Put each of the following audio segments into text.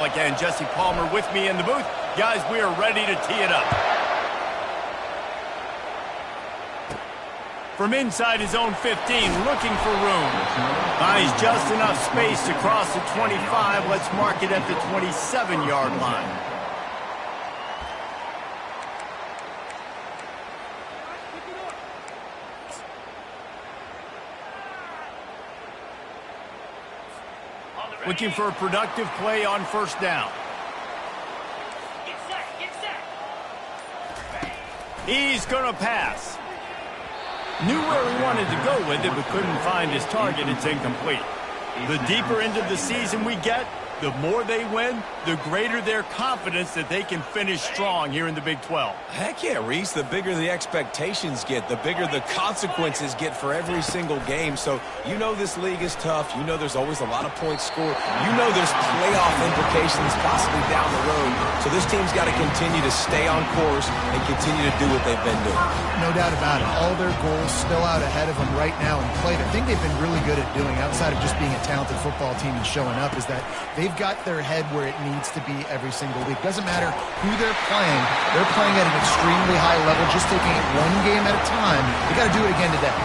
Again, Jesse Palmer with me in the booth. Guys, we are ready to tee it up. From inside his own 15, looking for room. Finds just enough space to cross the 25. Let's mark it at the 27-yard line. Looking for a productive play on first down. He's going to pass. Knew where he wanted to go with it, but couldn't find his target. It's incomplete. The deeper into the season we get, the more they win, the greater their confidence that they can finish strong here in the Big 12. Heck yeah, Reese. The bigger the expectations get, the bigger the consequences get for every single game. So you know this league is tough. You know there's always a lot of points scored. You know there's playoff implications possibly down the road. So this team's got to continue to stay on course and continue to do what they've been doing. No doubt about it. All their goals still out ahead of them right now in play. The thing they've been really good at doing, outside of just being a talented football team and showing up, is that they've got their head where it needs to be every single week. Doesn't matter who they're playing at an extremely high level, just taking it one game at a time. They got to do it again today.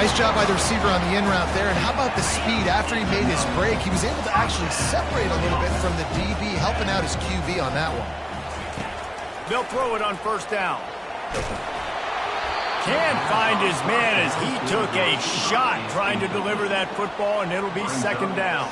Nice job by the receiver on the in route there. And how about the speed after he made his break? He was able to actually separate a little bit from the DB, helping out his QB on that one. They'll throw it on first down. Can't find his man as he took a shot trying to deliver that football, and it'll be second down.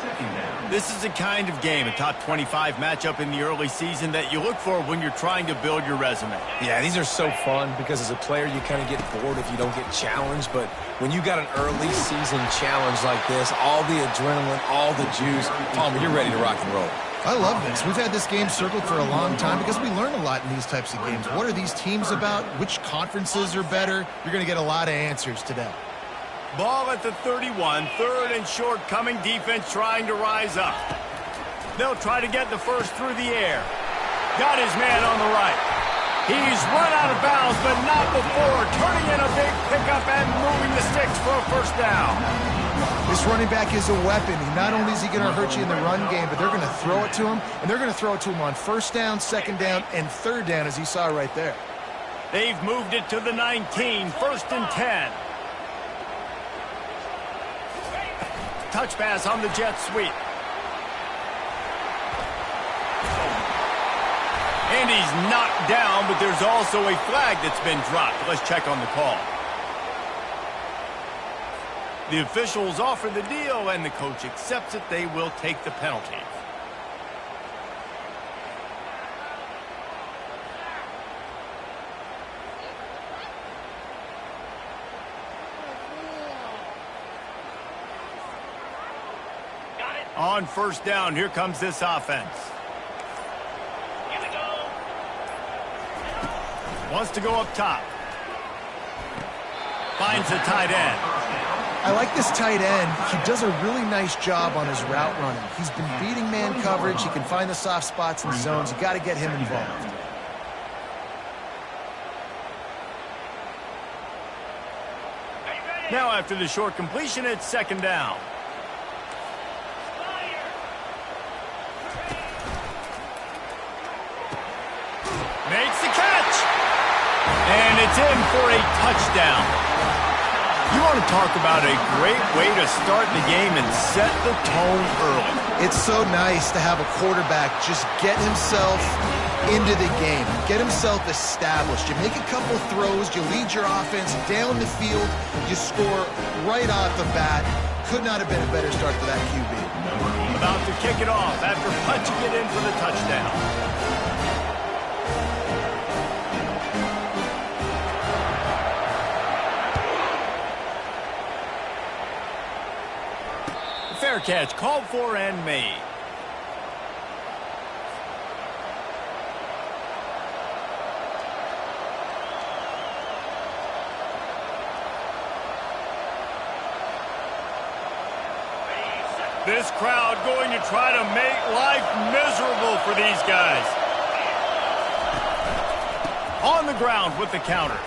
This is the kind of game, a top 25 matchup in the early season, that you look for when you're trying to build your resume. Yeah, these are so fun because as a player you kind of get bored if you don't get challenged, but when you got an early season challenge like this, all the adrenaline, all the juice, Palmer, you're ready to rock and roll. I love this. We've had this game circled for a long time because we learn a lot in these types of games. What are these teams about? Which conferences are better? You're going to get a lot of answers today. Ball at the 31, third and short, coming defense trying to rise up. They'll try to get the first through the air. Got his man on the right. He's run out of bounds, but not before turning in a big pickup and moving the sticks for a first down. This running back is a weapon. Not only is he going to hurt you in the run game, but they're going to throw it to him, and they're going to throw it to him on first down, second down, and third down, as you saw right there. They've moved it to the 19, first and 10. Touch pass on the jet sweep. And he's knocked down, but there's also a flag that's been dropped. Let's check on the call. The officials offer the deal, and the coach accepts it. They will take the penalty. On first down, here comes this offense. Wants to go up top. Finds a tight end. I like this tight end. He does a really nice job on his route running. He's been beating man coverage. He can find the soft spots and zones. You got to get him involved. Now after the short completion, it's second down. Makes the catch. And it's in for a touchdown. You want to talk about a great way to start the game and set the tone early. It's so nice to have a quarterback just get himself into the game, get himself established. You make a couple throws, you lead your offense down the field, you score right off the bat. Could not have been a better start for that QB. About to kick it off after punching it in for the touchdown. Fair catch, called for and made. This crowd going to try to make life miserable for these guys. On the ground with the counter.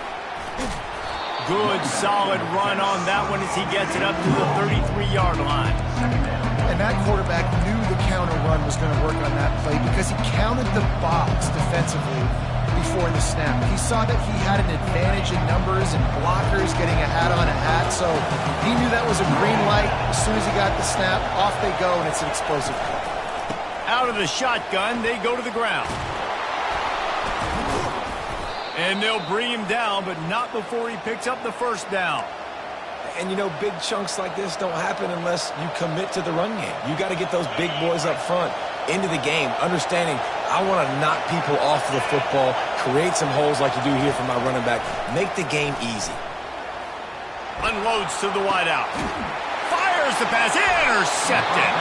Good, solid run on that one as he gets it up to the 33-yard line. And that quarterback knew the counter run was going to work on that play because he counted the box defensively before the snap. He saw that he had an advantage in numbers and blockers getting a hat on a hat, so he knew that was a green light. As soon as he got the snap, off they go, and it's an explosive play. Out of the shotgun, they go to the ground. And they'll bring him down, but not before he picks up the first down. And, you know, big chunks like this don't happen unless you commit to the run game. You got to get those big boys up front into the game, understanding I want to knock people off the football, create some holes like you do here for my running back, make the game easy. Unloads to the wideout. Fires the pass. Intercepted.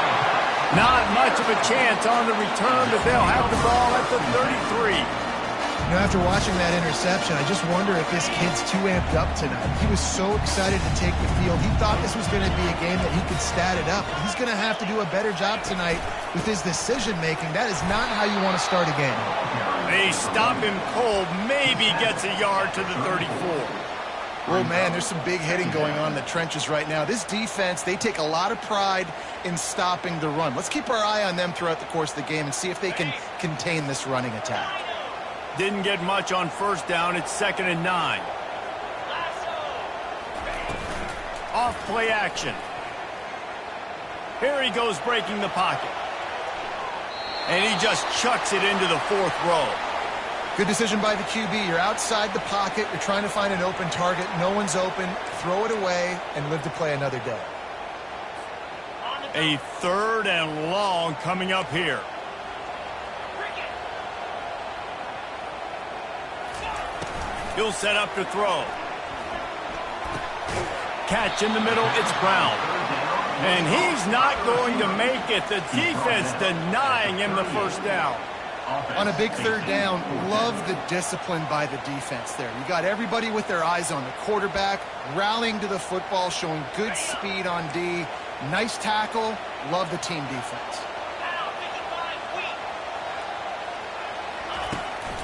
Not much of a chance on the return, but they'll have the ball at the 33. You know, after watching that interception, I just wonder if this kid's too amped up tonight. He was so excited to take the field. He thought this was going to be a game that he could stat it up. He's going to have to do a better job tonight with his decision-making. That is not how you want to start a game. They stop him cold. Maybe gets a yard to the 34. Oh, man, there's some big hitting going on in the trenches right now. This defense, they take a lot of pride in stopping the run. Let's keep our eye on them throughout the course of the game and see if they can contain this running attack. Didn't get much on first down. It's 2nd and 9. Off play action. Here he goes breaking the pocket. And he just chucks it into the 4th row. Good decision by the QB. You're outside the pocket. You're trying to find an open target. No one's open. Throw it away and live to play another day. A 3rd and long coming up here. He'll set up to throw. Catch in the middle, it's Brown. And he's not going to make it. The defense denying him the first down. On a big 3rd down, love the discipline by the defense there. You got everybody with their eyes on the quarterback, rallying to the football, showing good speed on D. Nice tackle. Love the team defense.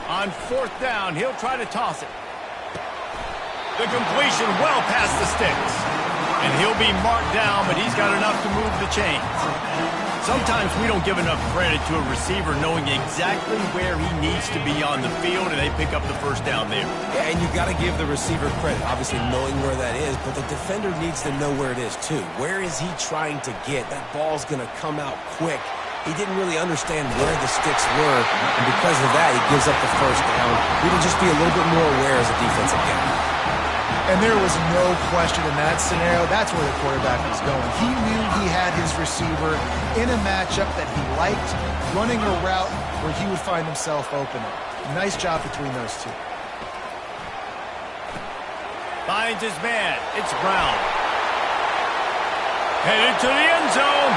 On 4th down, he'll try to toss it. The completion well past the sticks. And he'll be marked down, but he's got enough to move the chains. Sometimes we don't give enough credit to a receiver knowing exactly where he needs to be on the field, and they pick up the first down there. Yeah, and you've got to give the receiver credit, obviously knowing where that is, but the defender needs to know where it is too. Where is he trying to get? That ball's going to come out quick. He didn't really understand where the sticks were, and because of that, he gives up the first down. We can just be a little bit more aware as a defensive guy. And there was no question in that scenario. That's where the quarterback was going. He knew he had his receiver in a matchup that he liked, running a route where he would find himself open. Nice job between those two. Finds his man. It's Brown. Headed to the end zone.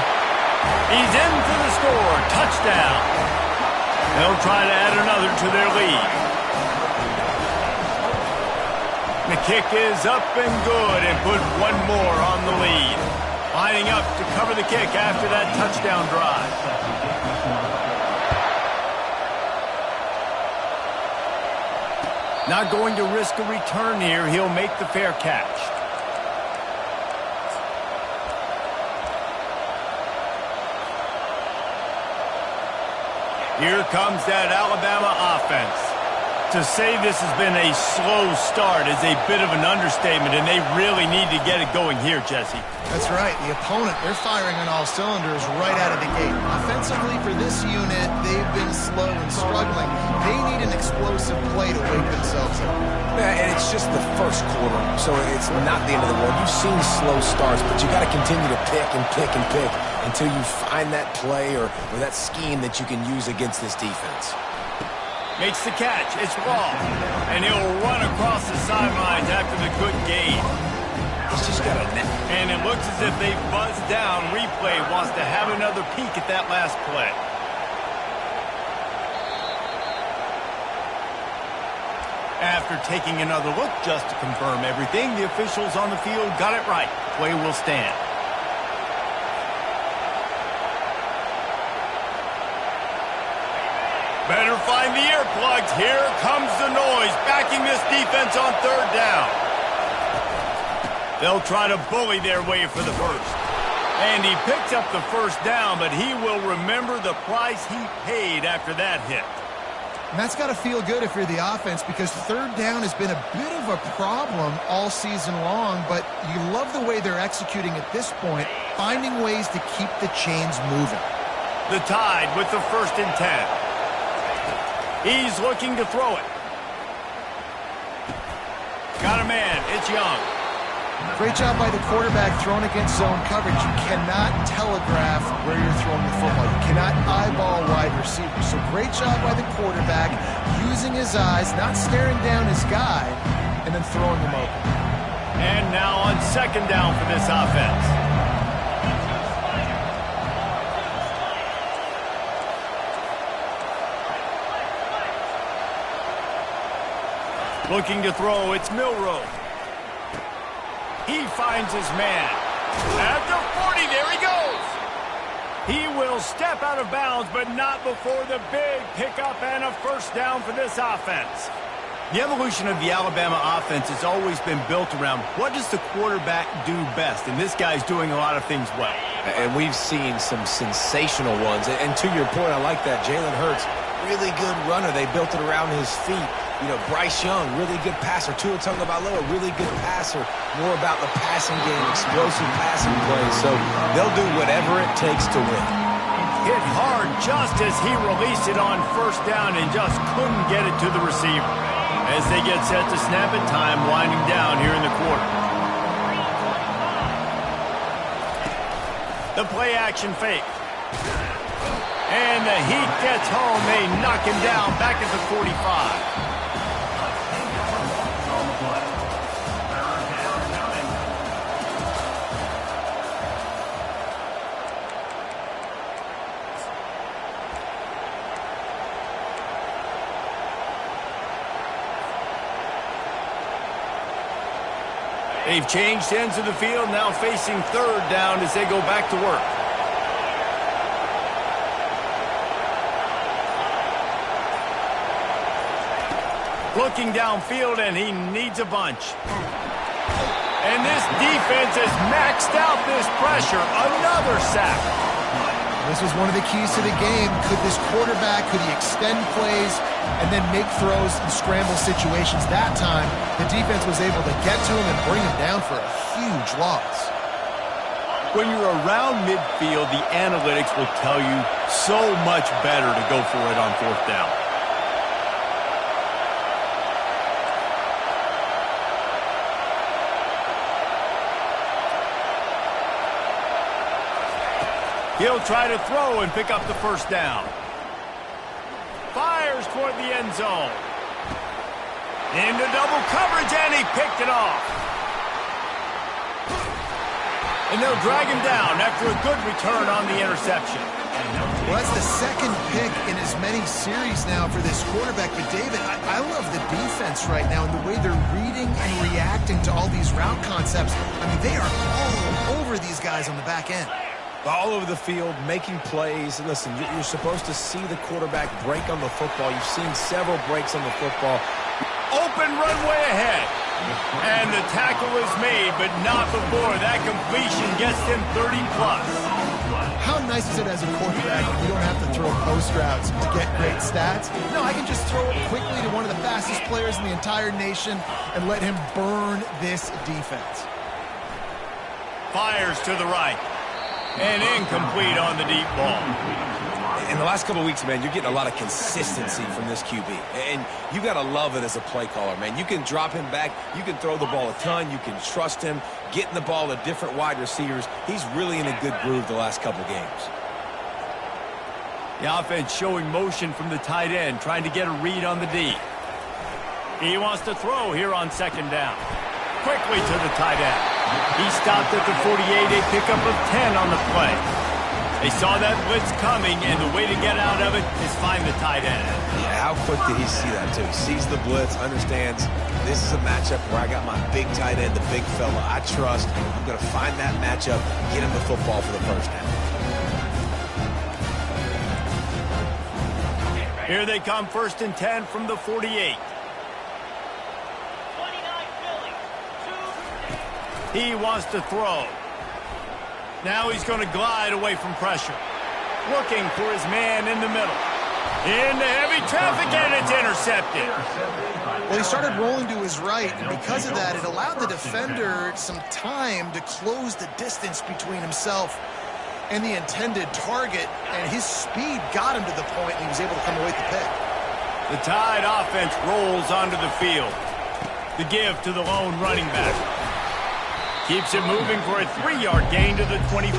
He's in for the score. Touchdown. They'll try to add another to their lead. The kick is up and good and put one more on the lead. Lining up to cover the kick after that touchdown drive. Not going to risk a return here. He'll make the fair catch. Here comes that Alabama offense. To say this has been a slow start is a bit of an understatement, and they really need to get it going here, Jesse. That's right. The opponent, they're firing on all cylinders right out of the gate. Offensively for this unit, they've been slow and struggling. They need an explosive play to wake themselves up. Yeah, and it's just the first quarter, so it's not the end of the world. You've seen slow starts, but you got to continue to pick and pick and pick until you find that play or that scheme that you can use against this defense. Makes the catch. It's Ball. And he'll run across the sidelines after the good gain. He's just got a net. And it looks as if they buzzed down. Replay wants to have another peek at that last play. After taking another look just to confirm everything, the officials on the field got it right. Play will stand. Better find the earplugs. Here comes the noise, backing this defense on 3rd down. They'll try to bully their way for the first. And he picks up the first down, but he will remember the price he paid after that hit. And that's got to feel good if you're the offense, because third down has been a bit of a problem all season long, but you love the way they're executing at this point, finding ways to keep the chains moving. The Tide with the 1st and 10. He's looking to throw it. Got a man. It's Young. Great job by the quarterback throwing against zone coverage. You cannot telegraph where you're throwing the football. You cannot eyeball wide receivers. So great job by the quarterback using his eyes, not staring down his guy, and then throwing him open. And now on 2nd down for this offense. Looking to throw, it's Milroe. He finds his man. At the 40, there he goes. He will step out of bounds, but not before the big pickup and a 1st down for this offense. The evolution of the Alabama offense has always been built around what does the quarterback do best, and this guy's doing a lot of things well. And we've seen some sensational ones. And to your point, I like that. Jalen Hurts, really good runner. They built it around his feet. You know, Bryce Young, really good passer. Tua Tagovailoa, really good passer. More about the passing game, explosive passing plays. So they'll do whatever it takes to win. Hit hard just as he released it on 1st down and just couldn't get it to the receiver. As they get set to snap it, time winding down here in the quarter. The play action fake. And the heat gets home. They knock him down back at the 45. They've changed ends of the field, now facing 3rd down as they go back to work. Looking downfield, and he needs a bunch. And this defense has maxed out this pressure. Another sack. This was one of the keys to the game. Could this quarterback, could he extend plays and then make throws in scramble situations? That time, the defense was able to get to him and bring him down for a huge loss. When you're around midfield, the analytics will tell you so much better to go for it on 4th down. He'll try to throw and pick up the 1st down. Fires toward the end zone. Into double coverage, and he picked it off. And they'll drag him down after a good return on the interception. Well, that's the 2nd pick in as many series now for this quarterback. But, David, I love the defense right now and the way they're reading and reacting to all these route concepts. I mean, they are all over these guys on the back end. All over the field, making plays. Listen, you're supposed to see the quarterback break on the football. You've seen several breaks on the football. Open runway ahead. And the tackle is made, but not before that completion gets them 30-plus. How nice is it as a quarterback when you don't have to throw post routes to get great stats? No, I can just throw it quickly to one of the fastest players in the entire nation and let him burn this defense. Fires to the right. And incomplete on the deep ball. In the last couple of weeks, man, you're getting a lot of consistency from this QB. And you got to love it as a play caller, man. You can drop him back. You can throw the ball a ton. You can trust him, getting the ball to different wide receivers. He's really in a good groove the last couple games. The offense showing motion from the tight end, trying to get a read on the D. He wants to throw here on 2nd down. Quickly to the tight end. He stopped at the 48, a pickup of 10 on the play. They saw that blitz coming, and the way to get out of it is find the tight end. Yeah, how quick did he see that, too? He sees the blitz, understands this is a matchup where I got my big tight end, the big fella I trust. I'm going to find that matchup, get him the football for the 1st down. Here they come, 1st and 10 from the 48. He wants to throw. Now he's going to glide away from pressure. Looking for his man in the middle. Into heavy traffic, and it's intercepted. Well, he started rolling to his right, and because of that, it allowed the defender some time to close the distance between himself and the intended target, and his speed got him to the point, and he was able to come away with the pick. The Tide offense rolls onto the field. The give to the lone running back. Keeps it moving for a 3-yard gain to the 24.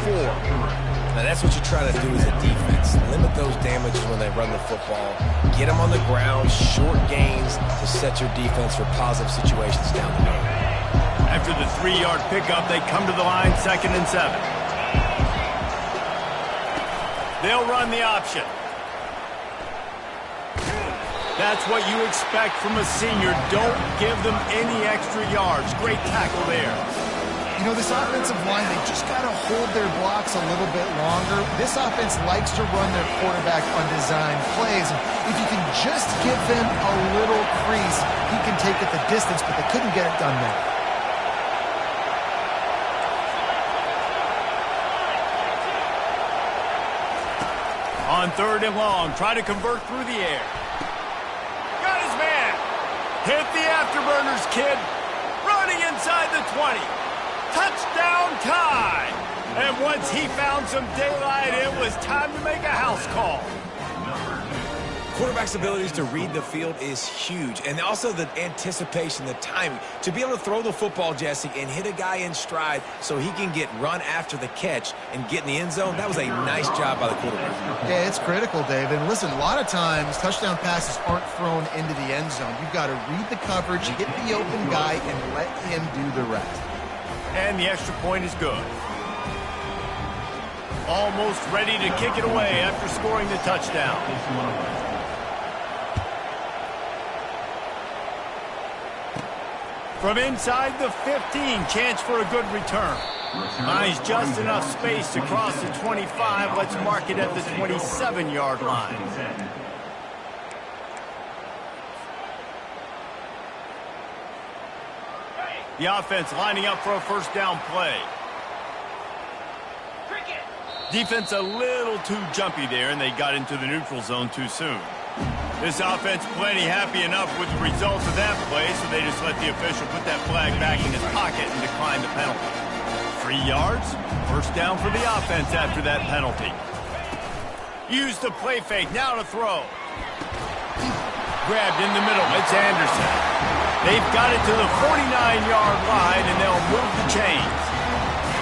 Now, that's what you try to do as a defense. Limit those damages when they run the football. Get them on the ground, short gains to set your defense for positive situations down the road. After the 3-yard pickup, they come to the line 2nd and 7. They'll run the option. That's what you expect from a senior. Don't give them any extra yards. Great tackle there. You know, this offensive line, they just got to hold their blocks a little bit longer. This offense likes to run their quarterback on design plays. And if you can just give them a little crease, he can take it the distance, but they couldn't get it done there. On 3rd and long, try to convert through the air. Got his man. Hit the afterburners, kid. Running inside the 20. Touchdown Tide! And once he found some daylight, it was time to make a house call. Quarterback's abilities to read the field is huge, and also the anticipation, the timing. To be able to throw the football, Jesse, and hit a guy in stride so he can get run after the catch and get in the end zone, that was a nice job by the quarterback. Yeah, it's critical, Dave. And listen, a lot of times touchdown passes aren't thrown into the end zone. You've got to read the coverage, hit the open guy, and let him do the rest. And the extra point is good. Almost ready to kick it away after scoring the touchdown. From inside the 15, chance for a good return. Finds just enough space to cross the 25. Let's mark it at the 27-yard line. The offense lining up for a first down play. Defense a little too jumpy there, and they got into the neutral zone too soon. This offense plenty happy enough with the results of that play, so they just let the official put that flag back in his pocket and decline the penalty. 3 yards, first down for the offense after that penalty. Use the play fake, now to throw. Grabbed in the middle, it's Anderson. They've got it to the 49-yard line, and they'll move the chains.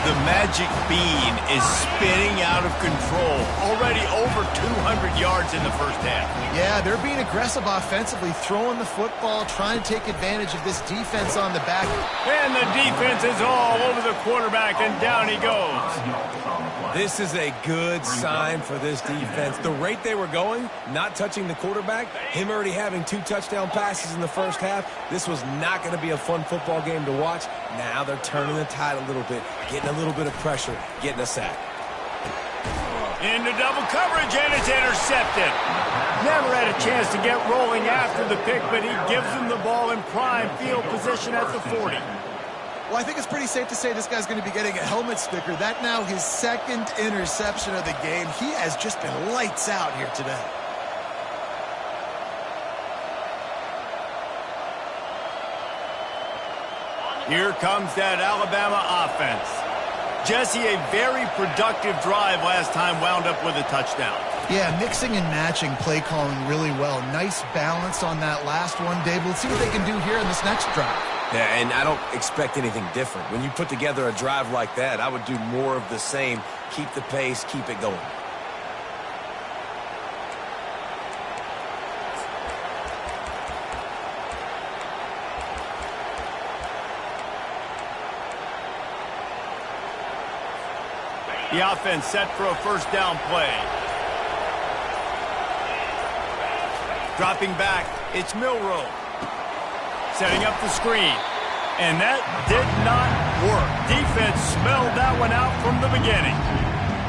The magic bean is spinning out of control. Already over 200 yards in the first half. Yeah, they're being aggressive offensively, throwing the football, trying to take advantage of this defense on the back. And the defense is all over the quarterback, and down he goes. This is a good sign for this defense. The rate they were going, not touching the quarterback, him already having 2 touchdown passes in the first half, this was not going to be a fun football game to watch. Now they're turning the tide a little bit, getting a little bit of pressure, getting a sack. Into double coverage, and it's intercepted. Never had a chance to get rolling after the pick, but he gives them the ball in prime field position at the 40. Well, I think it's pretty safe to say this guy's going to be getting a helmet sticker. That now his 2nd interception of the game. He has just been lights out here today. Here comes that Alabama offense. Jesse, a very productive drive last time, wound up with a touchdown. Yeah, mixing and matching play calling really well. Nice balance on that last one, Dave. Let's see what they can do here in this next drive. Yeah, and I don't expect anything different. When you put together a drive like that, I would do more of the same. Keep the pace, keep it going. The offense set for a first down play. Dropping back, it's Milroe. Setting up the screen. And that did not work. Defense smelled that one out from the beginning.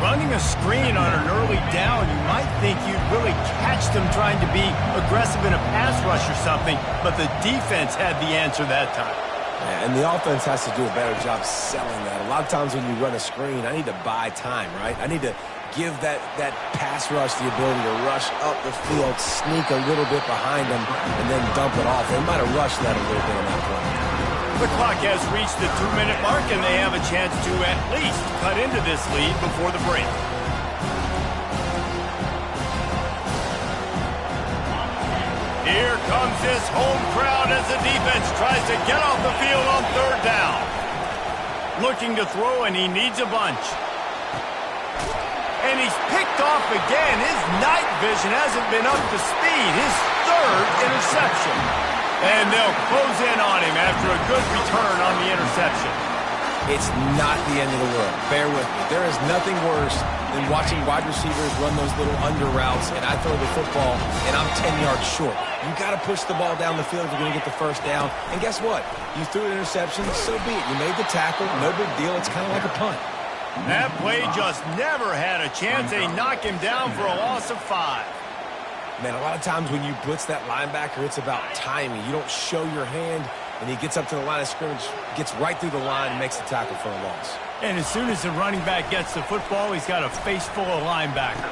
Running a screen on an early down, you might think you'd really catch them trying to be aggressive in a pass rush or something, but the defense had the answer that time. And the offense has to do a better job selling that. A lot of times when you run a screen, I need to buy time, right? I need to give that pass rush the ability to rush up the field, sneak a little bit behind them, and then dump it off. They might have rushed that a little bit on that play. The clock has reached the 2-minute mark, and they have a chance to at least cut into this lead before the break. Here comes this home crowd as the defense tries to get off the field on 3rd down. Looking to throw, and he needs a bunch. And he's picked off again. His night vision hasn't been up to speed. His 3rd interception. And they'll close in on him after a good return on the interception. It's not the end of the world. Bear with me. There is nothing worse than watching wide receivers run those little under routes, and I throw the football, and I'm 10 yards short. You got to push the ball down the field if you're going to get the 1st down. And guess what? You threw an interception, so be it. You made the tackle. No big deal. It's kind of like a punt. That play just never had a chance. They knock him down for a loss of 5. Man, a lot of times when you blitz that linebacker, it's about timing. You don't show your hand, and he gets up to the line of scrimmage, gets right through the line, and makes the tackle for a loss. And as soon as the running back gets the football, he's got a face full of linebacker.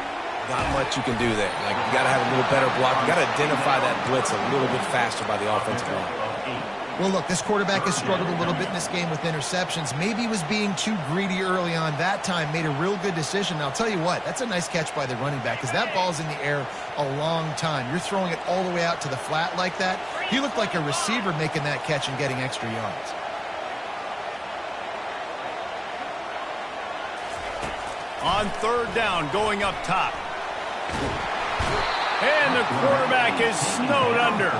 Not much you can do there. Like, you got to have a little better block. You got to identify that blitz a little bit faster by the offensive line. Well, look, this quarterback has struggled a little bit in this game with interceptions. Maybe he was being too greedy early on that time, made a real good decision. And I'll tell you what, that's a nice catch by the running back because that ball's in the air a long time. You're throwing it all the way out to the flat like that. He looked like a receiver making that catch and getting extra yards. On 3rd down, going up top. And the quarterback is snowed under.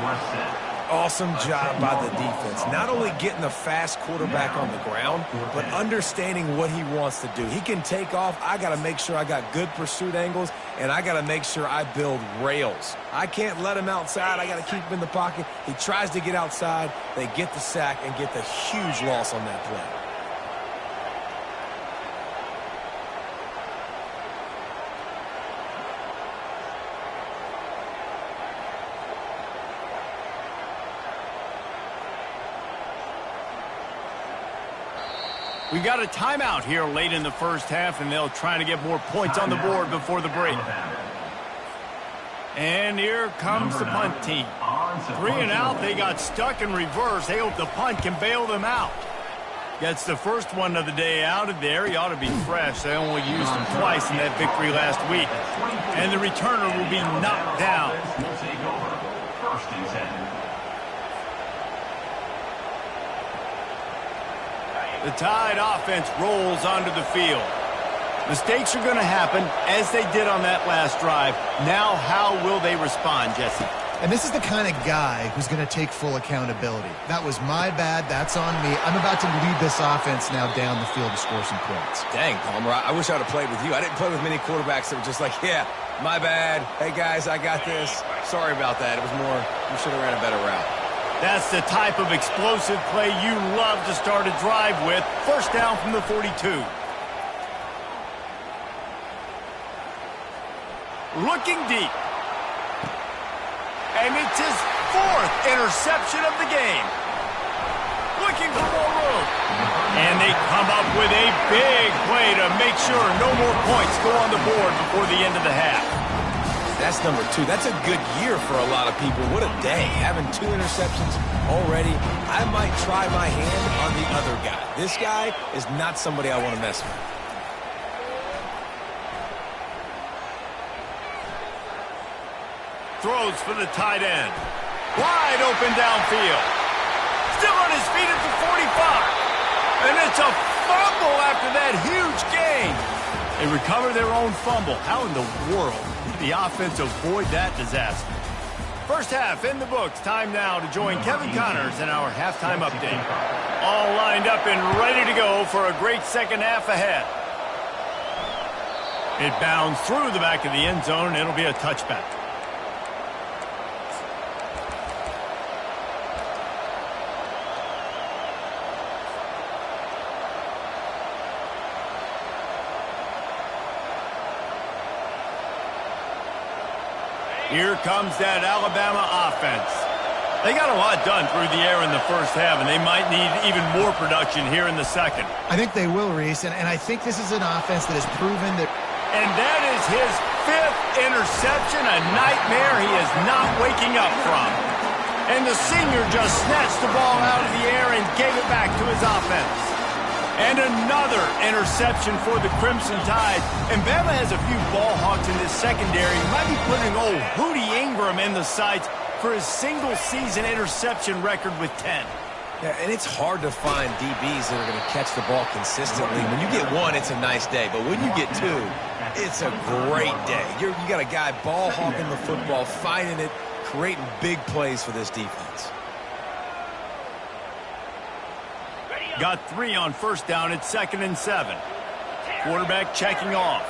Awesome job by the defense. Not only getting the fast quarterback on the ground, but understanding what he wants to do. He can take off. I got to make sure I got good pursuit angles, and I got to make sure I build rails. I can't let him outside. I got to keep him in the pocket. He tries to get outside. They get the sack and get the huge loss on that play. We got a timeout here late in the 1st half, and they'll try to get more points on the board before the break. And here comes the punt team. 3 and out, they got stuck in reverse. They hope the punt can bail them out. Gets the first one of the day out of there. He ought to be fresh. They only used him twice in that victory last week. And the returner will be knocked down. The Tide offense rolls onto the field. Mistakes are going to happen, as they did on that last drive. Now, how will they respond, Jesse? And this is the kind of guy who's going to take full accountability. That was my bad. That's on me. I'm about to lead this offense now down the field to score some points. Dang, Palmer, I wish I would have played with you. I didn't play with many quarterbacks that were just like, yeah, my bad. Hey, guys, I got this. Sorry about that. It was more, you should have ran a better route. That's the type of explosive play you love to start a drive with. 1st down from the 42. Looking deep. And it's his 4th interception of the game. Looking for more room. And they come up with a big play to make sure no more points go on the board before the end of the half. That's number 2. That's a good year for a lot of people. What a day. Having 2 interceptions already. I might try my hand on the other guy. This guy is not somebody I want to mess with. Throws for the tight end. Wide open downfield. Still on his feet at the 45. And it's a fumble after that huge gain. They recover their own fumble. How in the world did the offense avoid that disaster? 1st half in the books. Time now to join Kevin Connors in our halftime update. All lined up and ready to go for a great 2nd half ahead. It bounds through the back of the end zone, and it'll be a touchback. Here comes that Alabama offense. They got a lot done through the air in the first half, and they might need even more production here in the second. I think they will, Reese, and I think this is an offense that has proven that. And that is his 5th interception, a nightmare he is not waking up from. And the senior just snatched the ball out of the air and gave it back to his offense. And another interception for the Crimson Tide. And Bama has a few ball hawks in this secondary. He might be putting old Hootie Ingram in the sights for his single-season interception record with 10. Yeah, and it's hard to find DBs that are going to catch the ball consistently. When you get one, it's a nice day. But when you get two, it's a great day. You got a guy ball hawking the football, finding it, creating big plays for this defense. Got 3 on first down. It's 2nd and 7. Quarterback checking off.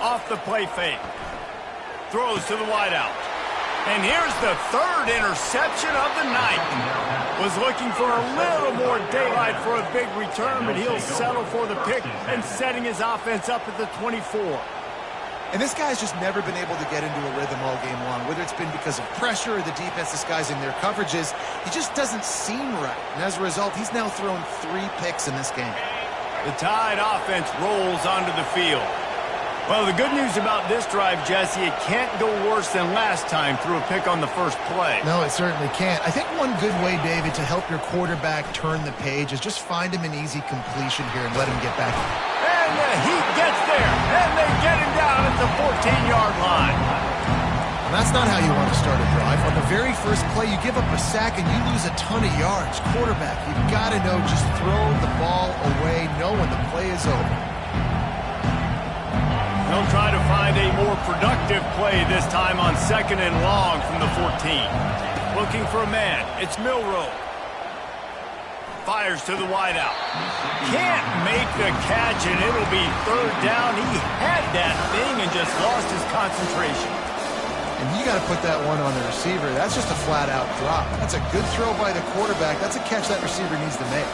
Off the play fake. Throws to the wideout. And here's the 3rd interception of the night. Was looking for a little more daylight for a big return, but he'll settle for the pick and setting his offense up at the 24. And this guy's just never been able to get into a rhythm all game long, whether it's been because of pressure or the defense disguising their coverages. He just doesn't seem right. And as a result, he's now thrown 3 picks in this game. The Tide offense rolls onto the field. Well, the good news about this drive, Jesse, it can't go worse than last time through a pick on the first play. No, it certainly can't. I think one good way, David, to help your quarterback turn the page is just find him an easy completion here and let him get back. And the Heat gets there, and they get him down at the 14-yard line. And that's not how you want to start a drive. On the very first play, you give up a sack and you lose a ton of yards. Quarterback, you've got to know, just throw the ball away, know when the play is over. They'll try to find a more productive play this time on 2nd and long from the 14. Looking for a man. It's Milroe. Fires to the wideout. Can't make the catch, and it'll be 3rd down. He had that thing and just lost his concentration. And you got to put that one on the receiver. That's just a flat-out drop. That's a good throw by the quarterback. That's a catch that receiver needs to make.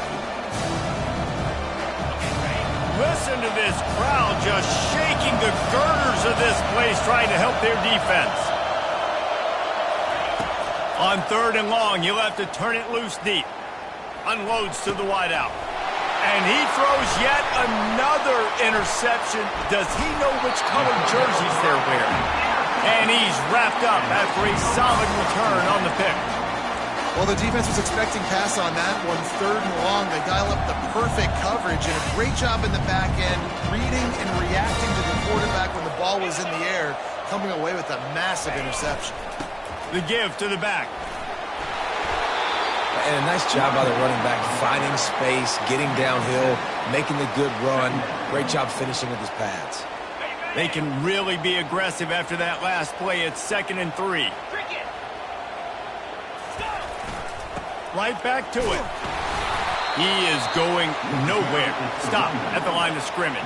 Listen to this crowd just shaking the girders of this place trying to help their defense. On 3rd and long, he'll have to turn it loose deep. Unloads to the wideout. And he throws yet another interception. Does he know which colored jerseys they're wearing? And he's wrapped up after a solid return on the pick. Well, the defense was expecting pass on that one. 3rd and long, they dial up the perfect coverage and a great job in the back end, reading and reacting to the quarterback when the ball was in the air, coming away with a massive interception. The give to the back. And a nice job by the running back, finding space, getting downhill, making the good run. Great job finishing with his pads. They can really be aggressive after that last play. It's 2nd and 3. Right back to it. He is going nowhere. Stop at the line of scrimmage.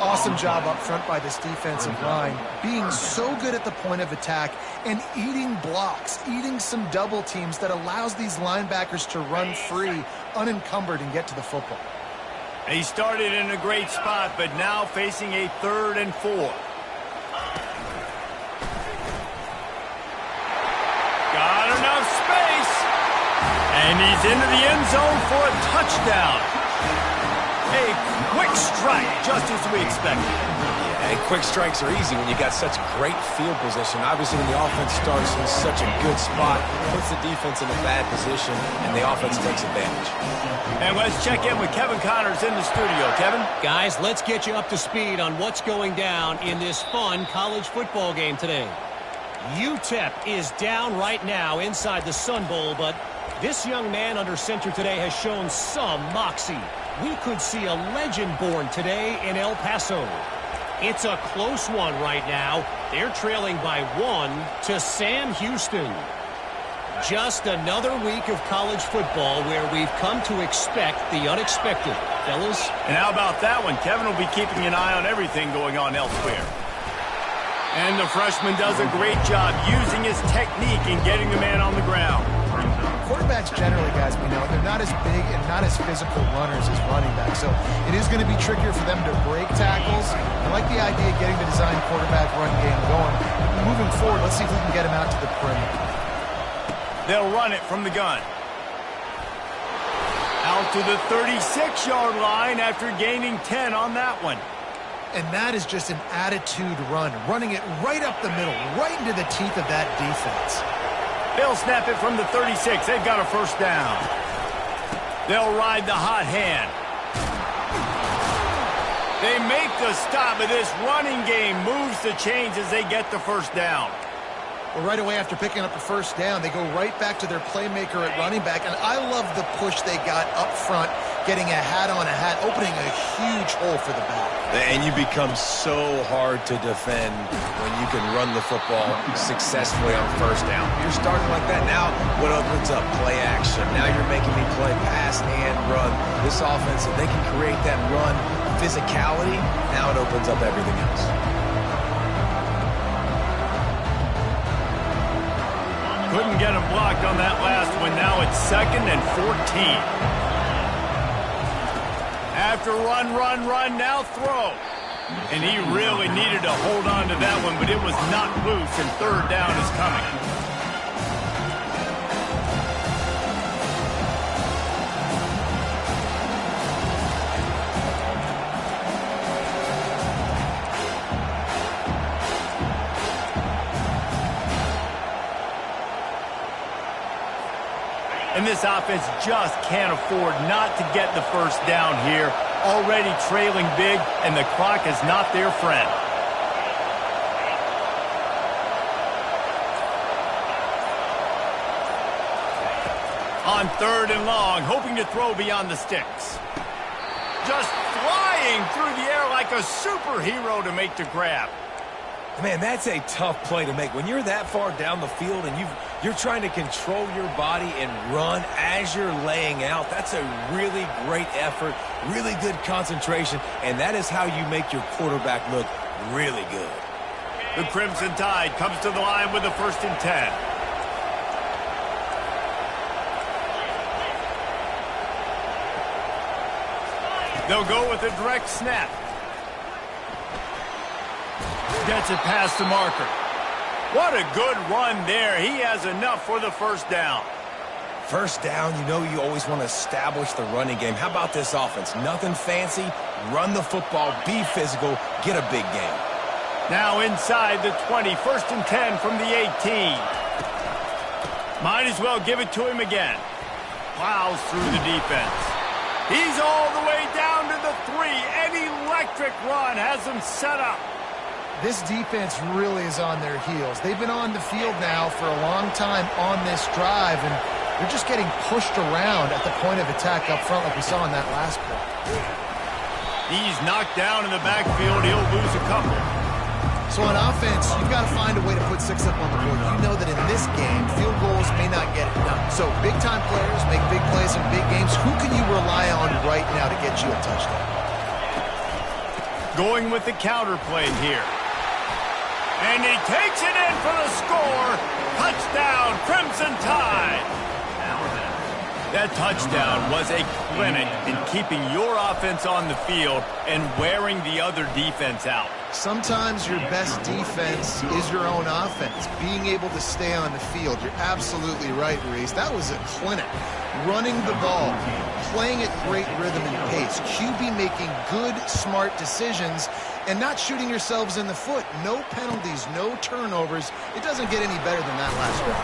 Awesome job up front by this defensive line, being so good at the point of attack and eating blocks, eating some double teams that allows these linebackers to run free, unencumbered, and get to the football. He started in a great spot, but now facing a 3rd and 4. Got enough space. And he's into the end zone for a touchdown. A quick strike, just as we expected. Yeah, and quick strikes are easy when you got such great field position. Obviously, when the offense starts in such a good spot, puts the defense in a bad position, and the offense takes advantage. And let's check in with Kevin Connors in the studio. Kevin? Guys, let's get you up to speed on what's going down in this fun college football game today. UTEP is down right now inside the Sun Bowl, but this young man under center today has shown some moxie. We could see a legend born today in El Paso. It's a close one right now. They're trailing by 1 to Sam Houston. Just another week of college football where we've come to expect the unexpected. Fellas? And how about that one? Kevin will be keeping an eye on everything going on elsewhere. And the freshman does a great job using his technique and getting the man on the ground. Quarterbacks generally, guys, we know, they're not as big and not as physical runners as running backs. So it is going to be trickier for them to break tackles. I like the idea of getting the design quarterback run game going. Moving forward. Let's see if we can get him out to the perimeter. They'll run it from the gun. Out to the 36-yard line after gaining 10 on that one. And that is just an attitude run, running it right up the middle, right into the teeth of that defense. They'll snap it from the 36. They've got a first down. They'll ride the hot hand. They make the stop, but this running game moves the chains as they get the first down. Well, right away after picking up the first down, they go right back to their playmaker at running back. And I love the push they got up front, getting a hat on a hat, opening a huge hole for the back. And you become so hard to defend when you can run the football successfully on first down. You're starting like that. Now what opens up? Play action. Now you're making me play pass and run. This offense, if they can create that run physicality, now it opens up everything else. Couldn't get him blocked on that last one. Now it's 2nd and 14. After run, now throw. And he really needed to hold on to that one, but it was knocked loose, and third down is coming. And this offense just can't afford not to get the first down here. Already trailing big, and the clock is not their friend. On 3rd and long, hoping to throw beyond the sticks. Just flying through the air like a superhero to make the grab. Man, that's a tough play to make. When you're that far down the field and you're trying to control your body and run as you're laying out, that's a really great effort, really good concentration, and that is how you make your quarterback look really good. The Crimson Tide comes to the line with a 1st and 10. They'll go with a direct snap. Gets it past the marker. What a good run there. He has enough for the first down. First down, you know you always want to establish the running game. How about this offense? Nothing fancy. Run the football, be physical, get a big game. Now inside the 20, 1st and 10 from the 18. Might as well give it to him again. Plows through the defense. He's all the way down to the 3. An electric run has him set up. This defense really is on their heels. They've been on the field now for a long time on this drive, and they're just getting pushed around at the point of attack up front like we saw in that last play. He's knocked down in the backfield. He'll lose a couple. So on offense, you've got to find a way to put 6 up on the board. You know that in this game, field goals may not get it done. So big-time players make big plays in big games. Who can you rely on right now to get you a touchdown? Going with the counter play here. And he takes it in for the score. Touchdown, Crimson Tide. That touchdown was a clinic in keeping your offense on the field and wearing the other defense out. Sometimes your best defense is your own offense, being able to stay on the field. You're absolutely right, Reese. That was a clinic. Running the ball, playing at great rhythm and pace, QB making good, smart decisions, and not shooting yourselves in the foot. No penalties, no turnovers. It doesn't get any better than that last one.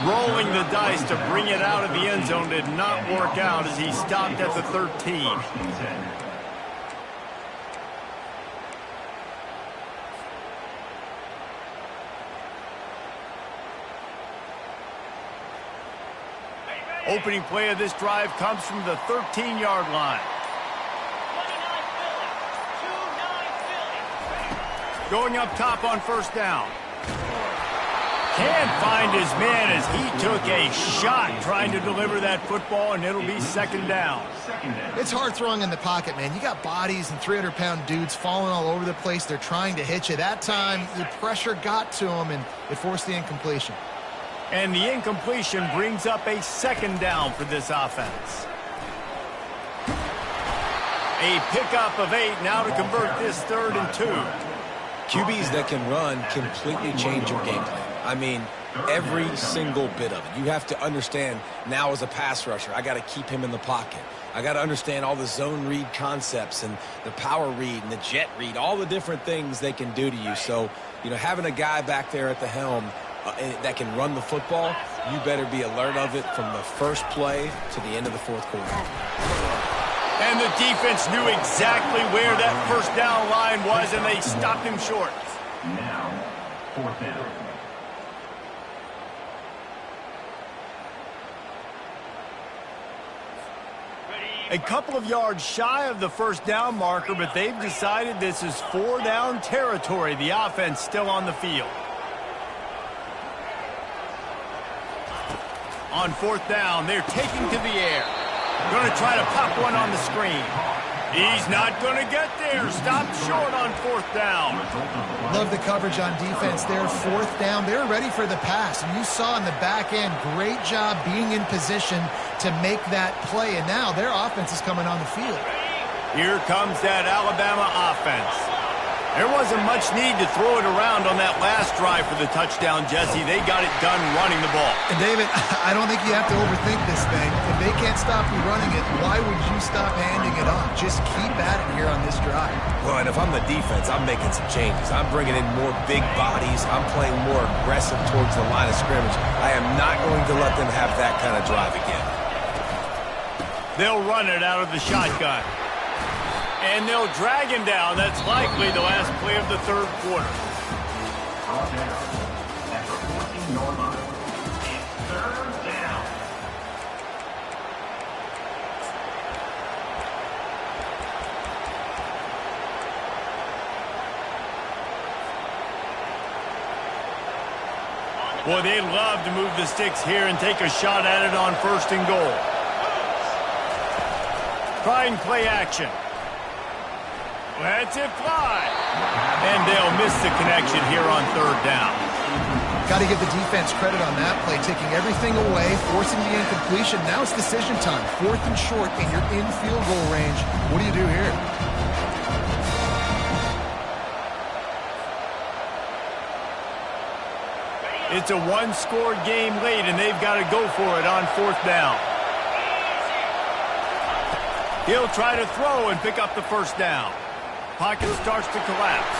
Rolling the dice to bring it out of the end zone did not work out as he stopped at the 13. Opening play of this drive comes from the 13-yard line. Going up top on first down. Can't find his man as he took a shot trying to deliver that football, and it'll be 2nd down. It's hard throwing in the pocket, man. You got bodies and 300-pound dudes falling all over the place. They're trying to hit you. That time, the pressure got to him, and it forced the incompletion. And the incompletion brings up a 2nd down for this offense. A pickup of 8 now to convert this 3rd and 2. QBs that can run completely change your game plan. I mean, every single bit of it. You have to understand now as a pass rusher, I got to keep him in the pocket. I got to understand all the zone read concepts and the power read and the jet read, all the different things they can do to you. So, you know, having a guy back there at the helm that can run the football, you better be alert of it from the first play to the end of the fourth quarter. And the defense knew exactly where that first down line was, and they stopped him short. Now, fourth down. A couple of yards shy of the first down marker, but they've decided this is 4-down territory. The offense still on the field. On fourth down, they're taking to the air. Going to try to pop one on the screen. He's not going to get there. Stopped short on fourth down. Love the coverage on defense there. Fourth down, they're ready for the pass. And you saw in the back end, great job being in position to make that play. And now their offense is coming on the field. Here comes that Alabama offense. There wasn't much need to throw it around on that last drive for the touchdown, Jesse. They got it done running the ball. And David, I don't think you have to overthink this thing. If they can't stop you running it, why would you stop handing it off? Just keep at it here on this drive. Well, and if I'm the defense, I'm making some changes. I'm bringing in more big bodies. I'm playing more aggressive towards the line of scrimmage. I am not going to let them have that kind of drive again. They'll run it out of the shotgun. And they'll drag him down. That's likely the last play of the third quarter. Third down. Boy, they'd love to move the sticks here and take a shot at it on first and goal. Trying play action. Lets it fly. And they'll miss the connection here on third down. Got to give the defense credit on that play, taking everything away, forcing the incompletion. Now it's decision time. Fourth and short, and you're in field goal range. What do you do here? It's a one-score game late, and they've got to go for it on fourth down. He'll try to throw and pick up the first down. Pocket starts to collapse.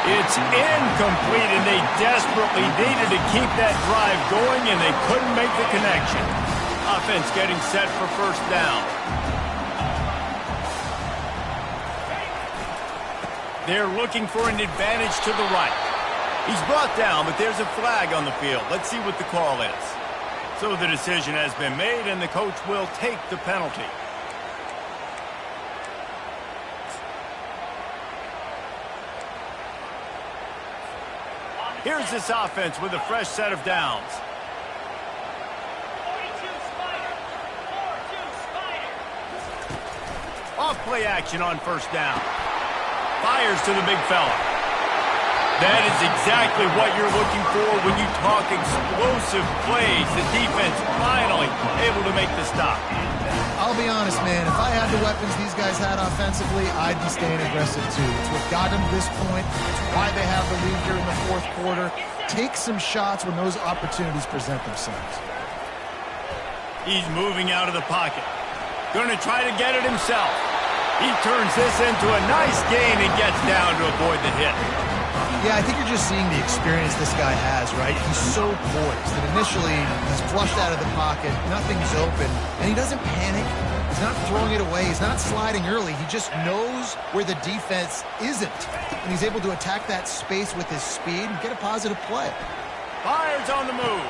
It's incomplete, and they desperately needed to keep that drive going, and they couldn't make the connection. Offense getting set for first down. They're looking for an advantage to the right. He's brought down, but there's a flag on the field. Let's see what the call is. So the decision has been made, and the coach will take the penalty. Here's this offense with a fresh set of downs. Off play action on first down. Fires to the big fella. That is exactly what you're looking for when you talk explosive plays. The defense finally able to make the stop. I'll be honest, man. If I had the weapons these guys had offensively, I'd be staying aggressive too. It's what got them to this point. It's why they have the lead here in the fourth quarter. Take some shots when those opportunities present themselves. He's moving out of the pocket. Going to try to get it himself. He turns this into a nice gain and gets down to avoid the hit. Yeah, I think you're just seeing the experience this guy has, right? He's so poised that initially he's flushed out of the pocket, nothing's open, and he doesn't panic. He's not throwing it away. He's not sliding early. He just knows where the defense isn't, and he's able to attack that space with his speed and get a positive play. Fires on the move.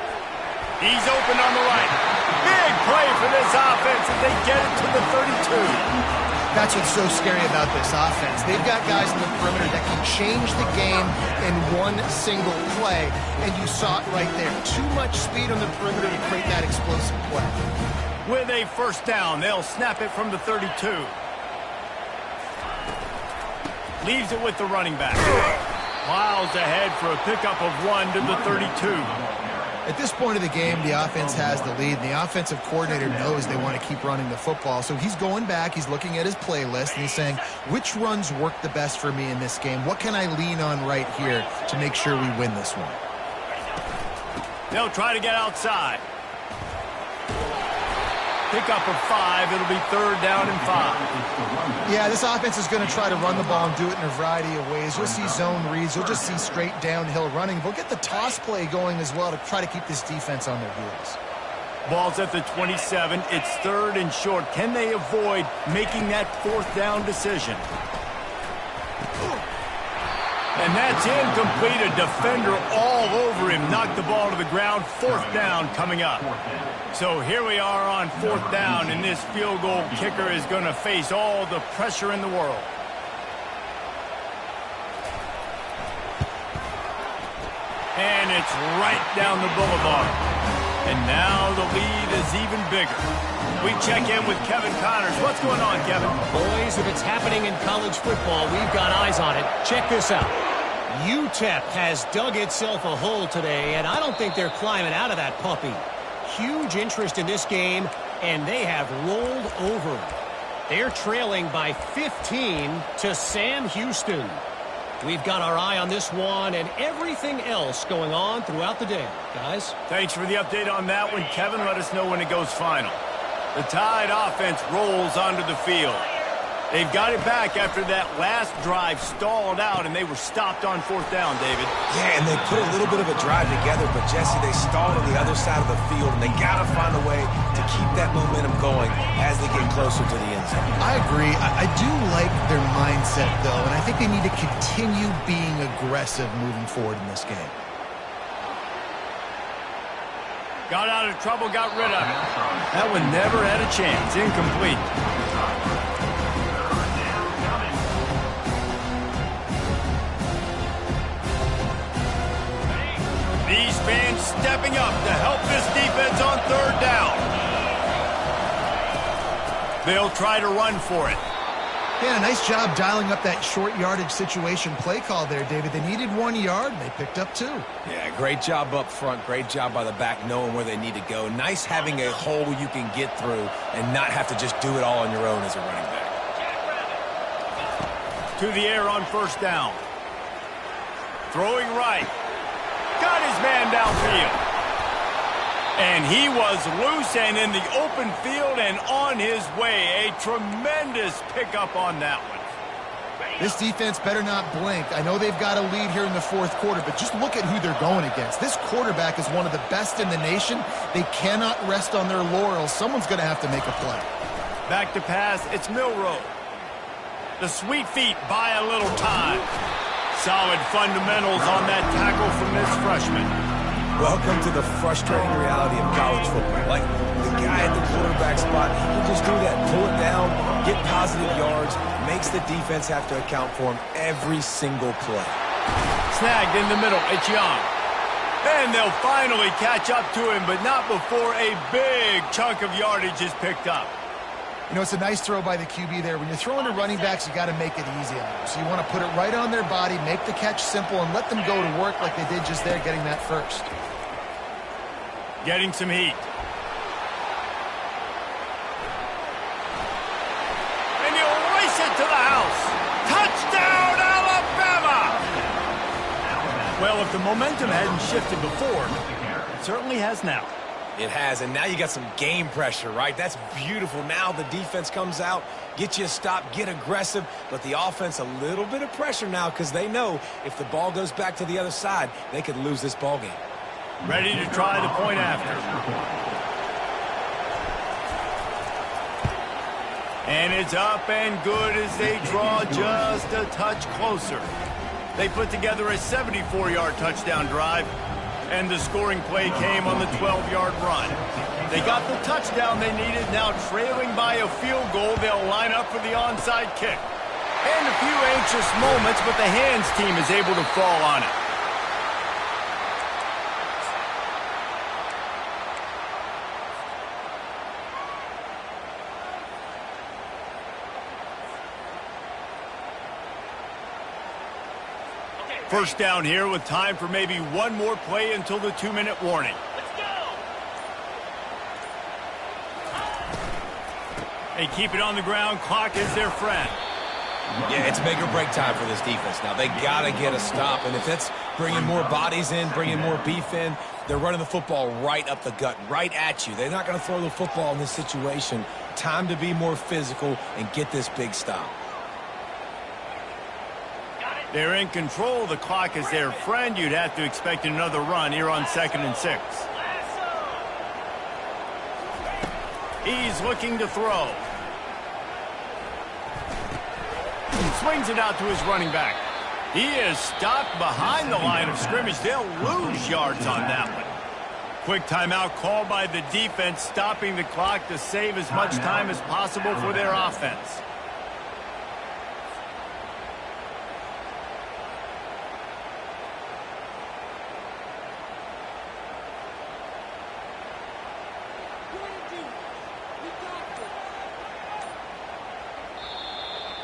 He's open on the right. Big play for this offense as they get it to the 32. That's what's so scary about this offense. They've got guys in the perimeter that can change the game in one single play, and you saw it right there. Too much speed on the perimeter to create that explosive play. With a first down, they'll snap it from the 32. Leaves it with the running back. Miles ahead for a pickup of 1 to the 32. At this point of the game, the offense has the lead, and the offensive coordinator knows they want to keep running the football. So he's going back, he's looking at his playlist, and he's saying, which runs work the best for me in this game? What can I lean on right here to make sure we win this one? They'll try to get outside. Pick up of 5. It'll be 3rd down and 5. Yeah, this offense is going to try to run the ball and do it in a variety of ways. You'll see zone reads. You'll just see straight downhill running. They'll get the toss play going as well to try to keep this defense on their heels. Ball's at the 27. It's 3rd and short. Can they avoid making that 4th down decision? And that's incomplete. A defender all over him. Knocked the ball to the ground. 4th down coming up. So here we are on 4th down, and this field goal kicker is going to face all the pressure in the world. And it's right down the boulevard. And now the lead is even bigger. We check in with Kevin Connors. What's going on, Kevin? Boys, if it's happening in college football, we've got eyes on it. Check this out. UTEP has dug itself a hole today, and I don't think they're climbing out of that puppy. Huge interest in this game, and they have rolled over. They're trailing by 15 to Sam Houston. We've got our eye on this one and everything else going on throughout the day. Guys? Thanks for the update on that one, Kevin. Let us know when it goes final. The Tide offense rolls onto the field. They've got it back after that last drive stalled out, and they were stopped on 4th down, David. Yeah, and they put a little bit of a drive together, but, Jesse, they stalled on the other side of the field, and they got to find a way to keep that momentum going as they get closer to the end zone. I agree. I do like their mindset, though, and I think they need to continue being aggressive moving forward in this game. Got out of trouble, got rid of it. That one never had a chance. Incomplete. These fans stepping up to help this defense on 3rd down. They'll try to run for it. Yeah, nice job dialing up that short yardage situation play call there, David. They needed 1 yard, and they picked up 2. Yeah, great job up front. Great job by the back knowing where they need to go. Nice having a hole you can get through and not have to just do it all on your own as a running back. To the air on 1st down. Throwing right. Got his man downfield. And he was loose and in the open field and on his way. A tremendous pickup on that one. This defense better not blink. I know they've got a lead here in the 4th quarter, but just look at who they're going against. This quarterback is one of the best in the nation. They cannot rest on their laurels. Someone's going to have to make a play. Back to pass. It's Milroe. The sweet feet buy a little time. Solid fundamentals on that tackle from this freshman. Welcome to the frustrating reality of college football. Like, the guy at the quarterback spot, he'll just do that, pull it down, get positive yards, makes the defense have to account for him every single play. Snagged in the middle. It's Young. And they'll finally catch up to him, but not before a big chunk of yardage is picked up. You know, it's a nice throw by the QB there. When you're throwing to running backs, you got to make it easy on them. So you want to put it right on their body, make the catch simple, and let them go to work like they did just there, getting that first. Getting some heat. And he'll race it to the house. Touchdown, Alabama! Well, if the momentum hadn't shifted before, it certainly has now. It has, and now you got some game pressure, right? That's beautiful. Now the defense comes out, get you a stop, get aggressive, but the offense a little bit of pressure now because they know if the ball goes back to the other side, they could lose this ball game. Ready to try the point after. And it's up and good as they draw just a touch closer. They put together a 74-yard touchdown drive. And the scoring play came on the 12-yard run. They got the touchdown they needed. Now trailing by a field goal, they'll line up for the onside kick. And a few anxious moments, but the hands team is able to fall on it. First down here with time for maybe one more play until the 2-minute warning. They keep it on the ground. Clock is their friend. Yeah, it's make or break time for this defense. Now, they got to get a stop, and if that's bringing more bodies in, bringing more beef in, they're running the football right up the gut, right at you. They're not going to throw the football in this situation. Time to be more physical and get this big stop. They're in control. The clock is their friend. You'd have to expect another run here on 2nd and 6. He's looking to throw. Swings it out to his running back. He is stopped behind the line of scrimmage. They'll lose yards on that one. Quick timeout called by the defense, stopping the clock to save as much time as possible for their offense.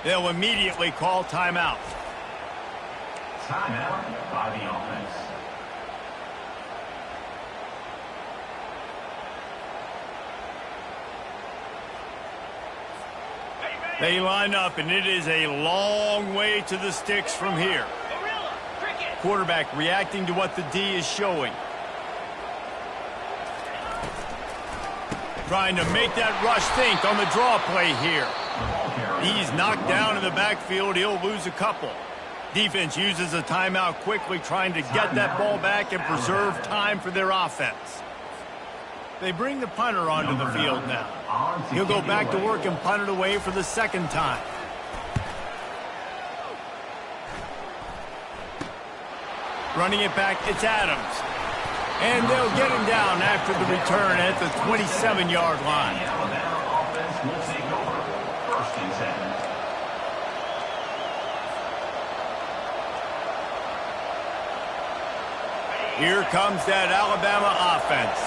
They'll immediately call timeout. Timeout by the offense. They line up, and it is a long way to the sticks from here. Quarterback reacting to what the D is showing. Trying to make that rush think on the draw play here. He's knocked down in the backfield. He'll lose a couple. Defense uses a timeout quickly, trying to get that ball back and preserve time for their offense. They bring the punter onto the field now. He'll go back to work and punt it away for the second time. Running it back, it's Adams. And they'll get him down after the return at the 27-yard line. Alabama offense will take over. 1st and 7. Here comes that Alabama offense.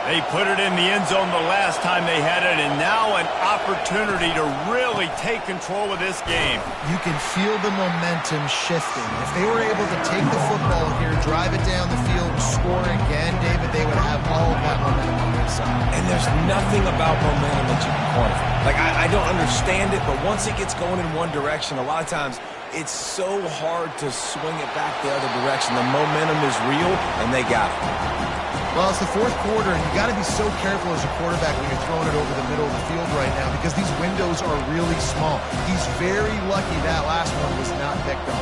They put it in the end zone the last time they had it, and now an opportunity to really take control of this game. You can feel the momentum shifting. If they were able to take the football here, drive it down the field, score again, David, they would have all of that momentum on their side. And there's nothing about momentum that you can quantify. Like, I don't understand it, but once it gets going in one direction, a lot of times it's so hard to swing it back the other direction. The momentum is real, and they got it. Well, it's the 4th quarter, and you got to be so careful as a quarterback when you're throwing it over the middle of the field right now because these windows are really small. He's very lucky that last one was not picked on.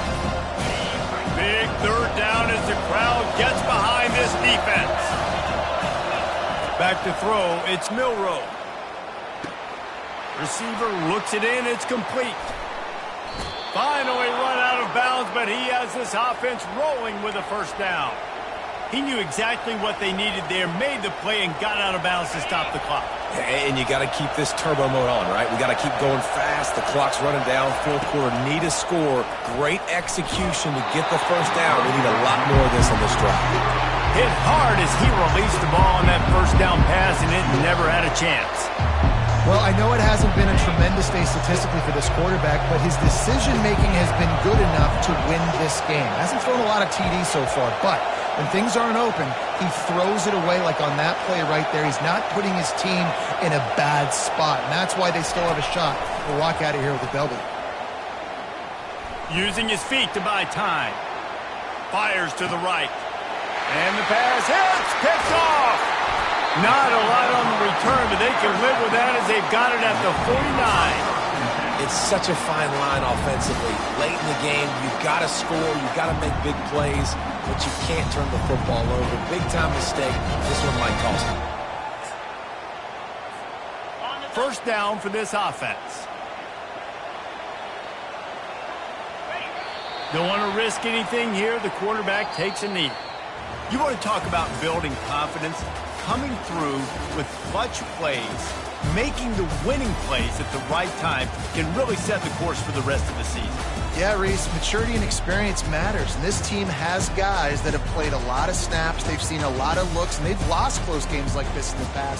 Big 3rd down as the crowd gets behind this defense. Back to throw, it's Milroe. Receiver looks it in, it's complete. Finally run out of bounds, but he has this offense rolling with a 1st down. He knew exactly what they needed there, made the play, and got out of bounds to stop the clock. And you got to keep this turbo mode on, right? We got to keep going fast. The clock's running down. 4th quarter, need a score. Great execution to get the 1st down. We need a lot more of this on this drive. Hit hard as he released the ball on that 1st down pass, and it never had a chance. Well, I know it hasn't been a tremendous day statistically for this quarterback, but his decision-making has been good enough to win this game. Hasn't thrown a lot of TDs so far, but when things aren't open, he throws it away like on that play right there. He's not putting his team in a bad spot, and that's why they still have a shot to walk out of here with a W. Using his feet to buy time. Fires to the right. And the pass hits, picked off. Not a lot on the return, but they can live with that as they've got it at the 49. It's such a fine line offensively. Late in the game, you've got to score, you've got to make big plays, but you can't turn the football over. Big-time mistake. This one might cost them. 1st down for this offense. Don't want to risk anything here. The quarterback takes a knee. You want to talk about building confidence? Coming through with clutch plays, making the winning plays at the right time can really set the course for the rest of the season. Yeah, Reese, maturity and experience matters, and this team has guys that have played a lot of snaps, they've seen a lot of looks, and they've lost close games like this in the past.